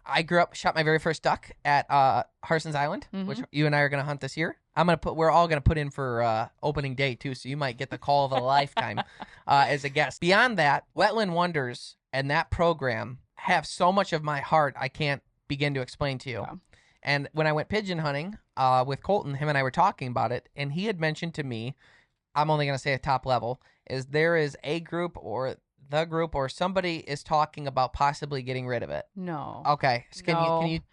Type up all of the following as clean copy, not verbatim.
I shot my very first duck at Harson's Island, which you and I are going to hunt this year. We're all going to put in for opening day too, so you might get the call of a lifetime as a guest. Beyond that, Wetland Wonders and that program have so much of my heart I can't begin to explain to you. Yeah. And when I went pigeon hunting with Colton, him and I were talking about it, and he had mentioned to me, I'm only going to say a top level, is there is a group or the group or somebody is talking about possibly getting rid of it. No. Okay. So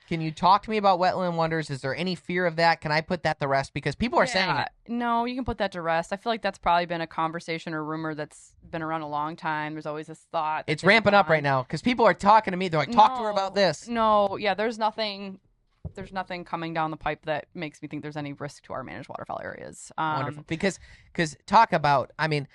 can you talk to me about Wetland Wonders? Is there any fear of that? Can I put that to rest? Because people are saying it. No, you can put that to rest. I feel like that's probably been a conversation or rumor that's been around a long time. There's always this thought. It's ramping up right now because people are talking to me. They're like, talk to her about this. No. Yeah, there's nothing coming down the pipe that makes me think there's any risk to our managed waterfowl areas. Wonderful. Because talk about, I mean,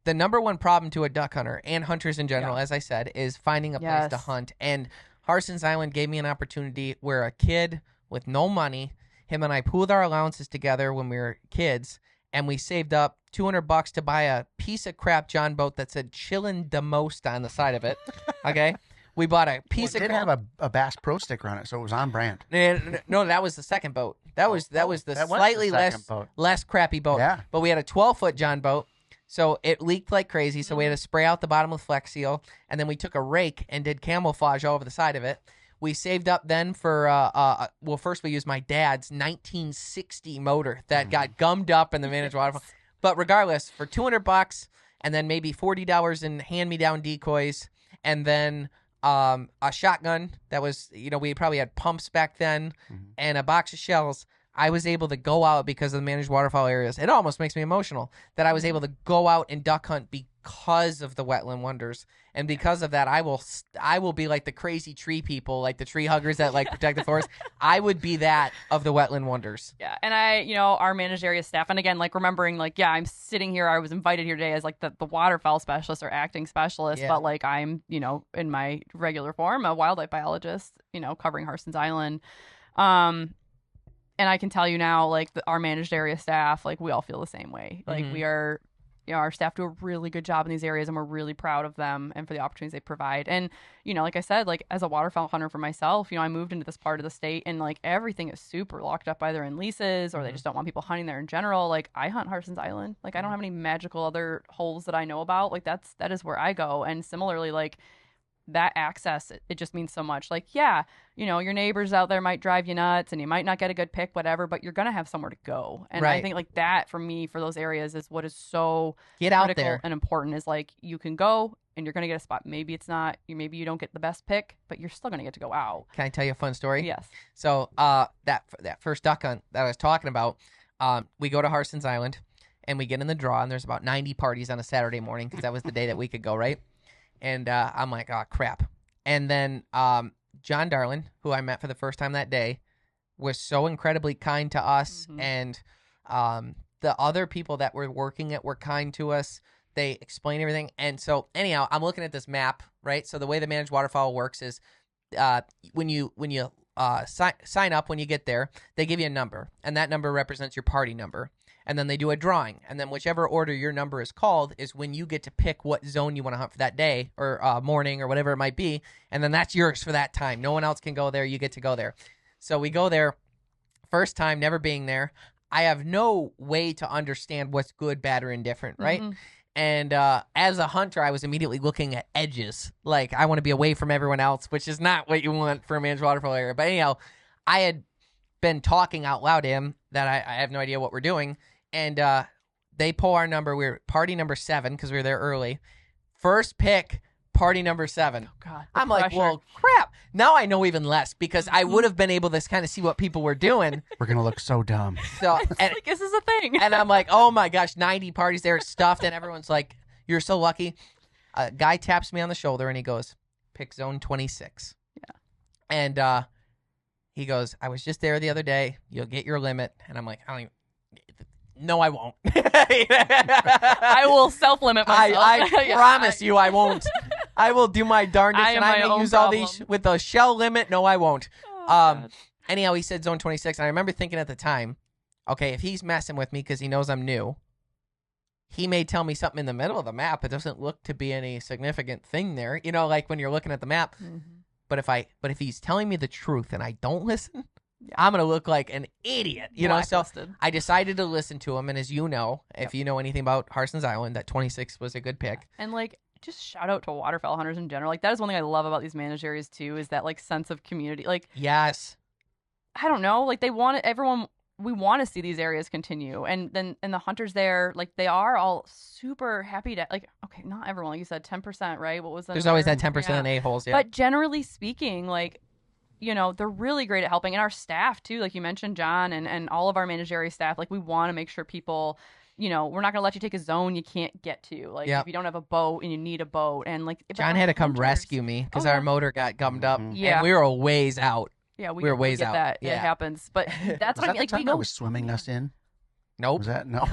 the number one problem to a duck hunter and hunters in general, as I said, is finding a place to hunt. And Harson's Island gave me an opportunity where a kid with no money, him and I pooled our allowances together when we were kids, and we saved up $200 to buy a piece of crap John boat that said "Chillin' the Most" on the side of it. Okay. We bought a piece of. It did have a Bass Pro sticker on it, so it was on brand. No, that was the second boat. That was the slightly less crappy boat. Yeah. But we had a 12-foot John boat, so it leaked like crazy. So we had to spray out the bottom with Flex Seal, and then we took a rake and did camouflage all over the side of it. We saved up then for well, first we used my dad's 1960 motor that got gummed up in the managed waterfall. But regardless, for $200 and then maybe $40 in hand-me-down decoys, and then a shotgun that was, we probably had pumps back then, and a box of shells. I was able to go out because of the managed waterfowl areas. It almost makes me emotional that I was able to go out and duck hunt because of the Wetland Wonders. And because of that, I will be like the crazy tree people, like the tree huggers that like protect the forest. I would be that of the Wetland Wonders. Yeah. And our managed area staff, and again, like remembering like, I'm sitting here, I was invited here today as like the waterfowl specialist or acting specialist, but like I'm, in my regular form, a wildlife biologist, covering Harson's Island. And I can tell you now, like our managed area staff, like we all feel the same way. Like we are, our staff do a really good job in these areas, and we're really proud of them and for the opportunities they provide. And, like I said, like as a waterfowl hunter for myself, I moved into this part of the state, and like everything is super locked up either in leases or they just don't want people hunting there in general. Like I hunt Harson's Island. Like I don't have any magical other holes that I know about. Like that is where I go. And similarly, like that access, it just means so much. Like, your neighbors out there might drive you nuts and you might not get a good pick, whatever, but you're going to have somewhere to go. And I think like that for me, for those areas is what is so critical and important is like, you can go and you're going to get a spot. Maybe it's not, maybe you don't get the best pick, but you're still going to get to go out. Can I tell you a fun story? Yes. So, that first duck hunt that I was talking about, we go to Harson's Island and we get in the draw, and there's about 90 parties on a Saturday morning because that was the day that we could go, right? And I'm like, oh, crap. And then John Darlin, who I met for the first time that day, was so incredibly kind to us. And the other people that were working it were kind to us. They explained everything. And so anyhow, I'm looking at this map, right? So the way the managed waterfowl works is when you sign up, when you get there, they give you a number. And that number represents your party number. And then they do a drawing. And then whichever order your number is called is when you get to pick what zone you want to hunt for that day or morning or whatever it might be. And then that's yours for that time. No one else can go there. You get to go there. So we go there. First time, never being there. I have no way to understand what's good, bad, or indifferent, right? And as a hunter, I was immediately looking at edges. Like, I want to be away from everyone else, which is not what you want for a managed waterfowl area. But anyhow, I had been talking out loud to him that I have no idea what we're doing. And they pull our number. We're party number 7 because we were there early. First pick, party number 7. Oh, God. I'm like, well, crap. Now I know even less because I would have been able to kind of see what people were doing. We're going to look so dumb. So, and, like, this is a thing. And I'm like, oh, my gosh, 90 parties there stuffed. And everyone's like, you're so lucky. A guy taps me on the shoulder and he goes, pick zone 26. Yeah. And he goes, I was just there the other day. You'll get your limit. And I'm like, no, I won't. I will self-limit myself. I promise you I won't. I will do my darndest, and I may use all these with a shell limit. No, I won't. Anyhow, he said zone 26, and I remember thinking at the time, okay, if he's messing with me because he knows I'm new, he may tell me something in the middle of the map. It doesn't look to be any significant thing there. Like when you're looking at the map. But if he's telling me the truth and I don't listen, I'm gonna look like an idiot, you know. So I decided to listen to him, and as you know, if you know anything about Harson's Island, that 26 was a good pick. And like, just shout out to waterfowl hunters in general. Like, that is one thing I love about these managed areas too, is that like sense of community. Like, yes, I don't know, like they want everyone. We want to see these areas continue, and the hunters there, like they are all super happy to, like, okay, not everyone, like you said, 10%, right? What was that? There's always that 10% in a-holes, yeah. But generally speaking, like, you know, they're really great at helping, and our staff too, like you mentioned, John, and all of our managed area staff, like we want to make sure people, you know, we're not gonna let you take a zone you can't get to, like if you don't have a boat and you need a boat, and like John had to come rescue me because our motor got gummed up, and we were a ways out. Yeah, we were ways out. That. Yeah. It happens, but that's what I mean. Like, we was swimming us in. Nope. Was that no?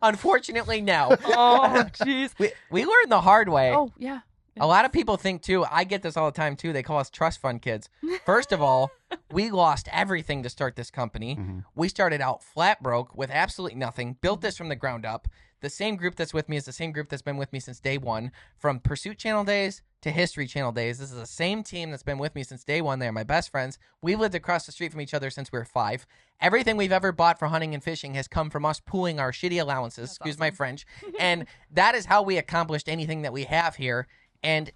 Unfortunately, no. Oh, jeez. We learned the hard way. Oh, yeah. A lot of people think too. I get this all the time too. They call us trust fund kids. First of all, we lost everything to start this company. We started out flat broke with absolutely nothing. Built this from the ground up. The same group that's with me is the same group that's been with me since day one. From Pursuit Channel days to History Channel days, this is the same team that's been with me since day one. They are my best friends. We've lived across the street from each other since we were 5. Everything we've ever bought for hunting and fishing has come from us pooling our shitty allowances, excuse my French. And that is how we accomplished anything that we have here. And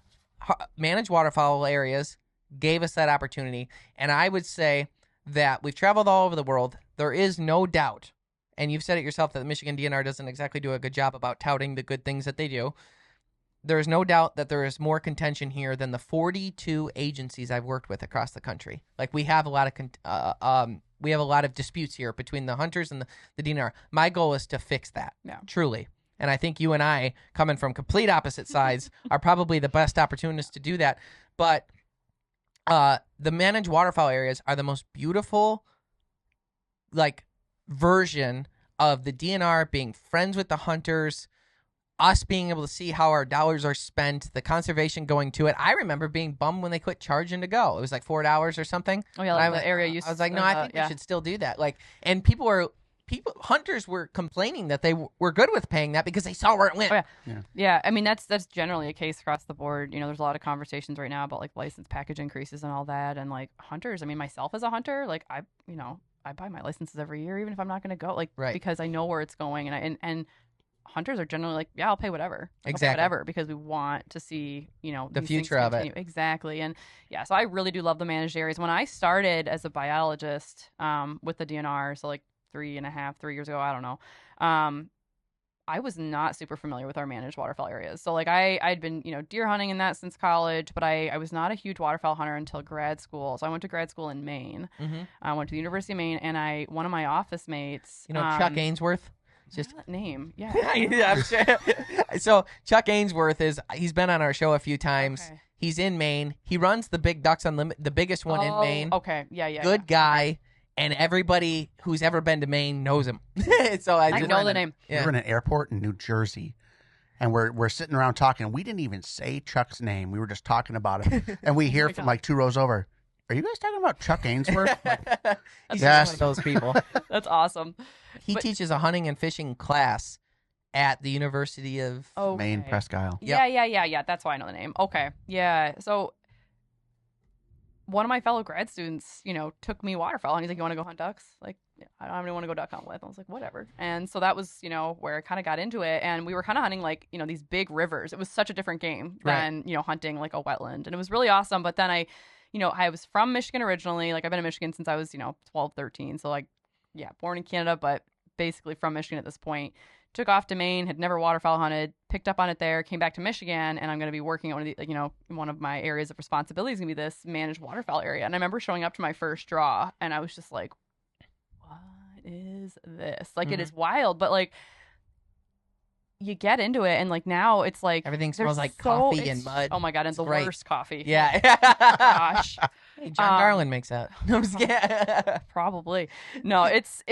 managed waterfowl areas gave us that opportunity. And I would say that we've traveled all over the world. There is no doubt, and you've said it yourself, that the Michigan DNR doesn't exactly do a good job about touting the good things that they do. There is no doubt that there is more contention here than the 42 agencies I've worked with across the country. Like, we have a lot of disputes here between the hunters and the DNR. My goal is to fix that, truly. And I think you and I, coming from complete opposite sides, are probably the best opportunists to do that. But the managed waterfowl areas are the most beautiful, like, version of the DNR being friends with the hunters, us being able to see how our dollars are spent, the conservation going to it. I remember being bummed when they quit charging to go. It was like $4 or something. Oh yeah, like the area used. I was like, no, I think we should still do that. Like, and hunters were complaining that they were good with paying that because they saw where it went. Oh, yeah. I mean, that's generally a case across the board. You know, there's a lot of conversations right now about like license package increases and all that, and like hunters. I mean, myself as a hunter, like I buy my licenses every year, even if I'm not going to go, like, because I know where it's going, and hunters are generally like, yeah, I'll pay whatever, whatever, because we want to see, you know, the future of it. Exactly. And yeah, so I really do love the managed areas. When I started as a biologist with the DNR, so like 3 years ago, I don't know, I was not super familiar with our managed waterfowl areas. So like I'd been, you know, deer hunting in that since college, but I was not a huge waterfowl hunter until grad school. So I went to grad school in Maine. I went to the University of Maine, and one of my office mates, you know, Chuck Ainsworth. Just that name, yeah. I'm sure. So Chuck Ainsworth he's been on our show a few times. Okay. He's in Maine. He runs the Big Ducks Unlimited, the biggest one in Maine. Okay, yeah. Good guy, and everybody who's ever been to Maine knows him. So I know the name. We were in an airport in New Jersey, and we're sitting around talking. We didn't even say Chuck's name. We were just talking about him, and we hear from like 2 rows over, "Are you guys talking about Chuck Ainsworth?" He's just one of those people. That's awesome. He teaches a hunting and fishing class at the University of Maine, Presque Isle. Yeah. That's why I know the name. Okay. Yeah. So one of my fellow grad students, you know, took me waterfowl, and he's like, "You want to go hunt ducks?" Like, I don't even want to go duck hunt with. I was like, whatever. And so that was, you know, where I kind of got into it. And we were kind of hunting like, you know, these big rivers. It was such a different game than, you know, hunting like a wetland. And it was really awesome. But then I was from Michigan originally. Like, I've been in Michigan since I was, you know, 12, 13. So like, yeah, born in Canada, but basically from Michigan at this point. Took off to Maine, had never waterfowl hunted, picked up on it there, came back to Michigan, and I'm going to be working at one of my areas of responsibility is going to be this managed waterfowl area. And I remember showing up to my first draw, and I was just like, what is this? Like, it is wild, but like, you get into it, and like now it's like everything smells like coffee and mud. Oh my god, and the worst coffee. Yeah. Gosh. Hey, John Darlin makes that. No, I'm just kidding. Probably. No, it's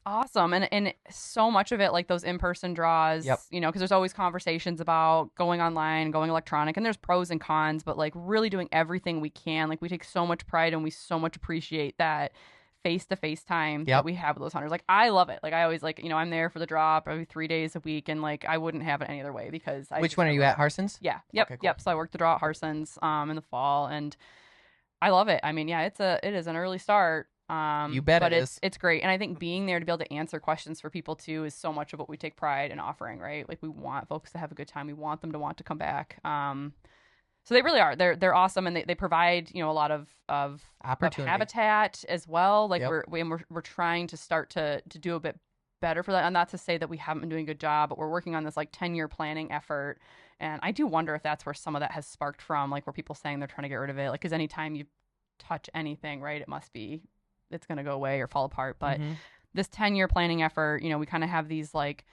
awesome, and so much of it, like those in-person draws. You know, because there's always conversations about going online, going electronic, and there's pros and cons, but like really doing everything we can. Like, we take so much pride, and we so much appreciate that face-to-face time that we have with those hunters. Like, I love it. Like, I always, like, I'm there for the drop every 3 days a week, and like I wouldn't have it any other way because Which one are you at, Harson's? Yeah. Yep. Okay, cool. Yep. So I work the draw at Harson's in the fall, and I love it. I mean, yeah, it is an early start. You bet but it is. It's great. And I think being there to be able to answer questions for people too is so much of what we take pride in offering, right? Like, we want folks to have a good time. We want them to want to come back. So they really are. They're awesome, and they provide a lot of Opportunity. habitat as well. Like, Yep. we're trying to start to do a bit better for that. And not to say that we haven't been doing a good job, but we're working on this like 10-year planning effort. And I do wonder if that's where some of that has sparked from, like, where people saying they're trying to get rid of it. Like, because anytime you touch anything, right, it's going to go away or fall apart. But this 10-year planning effort, we kind of have these like,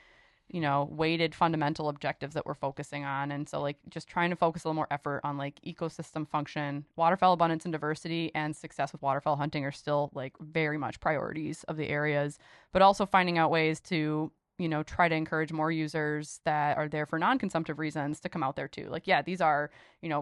weighted fundamental objectives that we're focusing on. And so, like, just trying to focus a little more effort on like ecosystem function, waterfowl abundance and diversity, and success with waterfowl hunting are still like very much priorities of the areas, but also finding out ways to, try to encourage more users that are there for non-consumptive reasons to come out there too. Like, yeah, these are,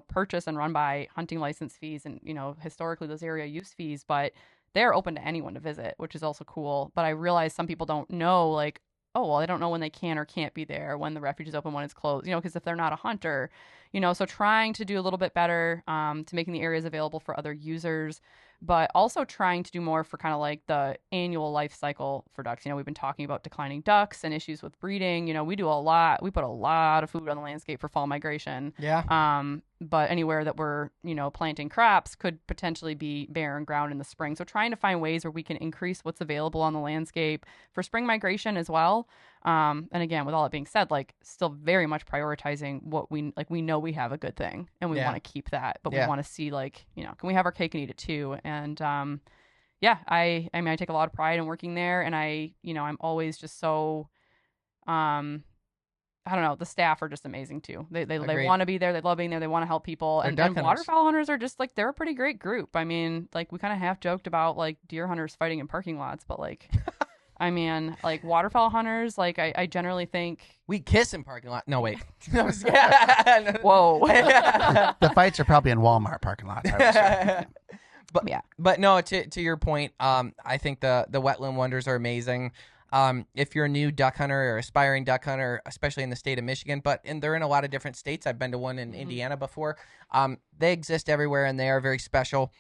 purchase and run by hunting license fees and, historically those area use fees, but they're open to anyone to visit, which is also cool. But I realize some people don't know, like, oh, well, I don't know when they can or can't be there, when the refuge is open, when it's closed, because if they're not a hunter, so trying to do a little bit better to making the areas available for other users, but also trying to do more for kind of like the annual life cycle for ducks. We've been talking about declining ducks and issues with breeding. We put a lot of food on the landscape for fall migration. Yeah. But anywhere that we're, planting crops could potentially be barren ground in the spring. So trying to find ways where we can increase what's available on the landscape for spring migration as well. And again, with all that being said, like, still very much prioritizing what we know we have a good thing and we want to keep that, but we want to see, like, can we have our cake and eat it too? And, I mean, I take a lot of pride in working there, and I'm always just so, I don't know, the staff are just amazing too. They want to be there. They love being there. They want to help people. And waterfowl hunters are just like, they're a pretty great group. I mean, like, we kind of half joked about like deer hunters fighting in parking lots, but like, I mean, like, waterfowl hunters, like, I generally think we kiss in parking lot. No, wait. Whoa. The fights are probably in Walmart parking lots. But no, to your point, I think the Wetland Wonders are amazing. If you're a new duck hunter or aspiring duck hunter, especially in the state of Michigan, and they're in a lot of different states. I've been to one in Indiana before. They exist everywhere, and they are very special.